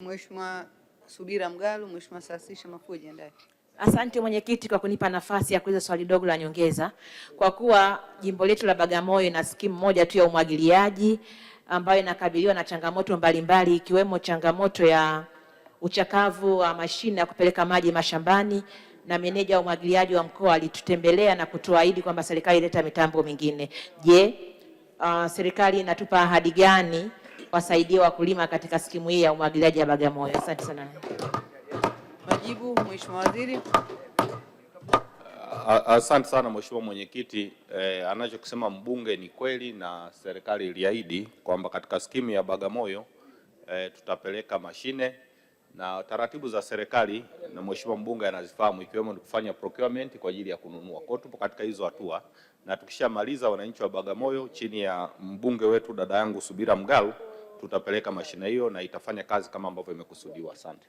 Mheshimiwa Subira Mgalu, Mheshimiwa Saasisha Mafue, jiandae. Asante mwenyekiti kwa kunipa nafasi ya kuuliza swali dogo la nyongeza. Kwa kuwa jimbo letu la Bagamoyo ina skimu moja tu ya umwagiliaji ambayo inakabiliwa na changamoto mbalimbali ikiwemo changamoto ya uchakavu wa mashine ya kupeleka maji mashambani, na meneja wa umwagiliaji wa mkoa alitutembelea na kutuahidi kwamba serikali ileta mitambo mingine. Je, serikali inatupa ahadi gani wasaidia wakulima katika skimu hii ya umwagiliaji ya Bagamoyo? Asante sana. Majibu, Mheshimiwa Waziri. Asante sana Mheshimiwa Mwenyekiti. Anachokisema mbunge ni kweli, na serikali iliahidi kwamba katika skimu ya Bagamoyo tutapeleka mashine, na taratibu za serikali na Mheshimiwa mbunge anazifahamu, ikiwemo ni kufanya procurement kwa ajili ya kununua. Kwa hiyo tupo katika hizo hatua, na tukishamaliza, wananchi wa Bagamoyo chini ya mbunge wetu dada yangu Subira Mgalu tutapeleka mashine hiyo na itafanya kazi kama ambavyo imekusudiwa. Asante.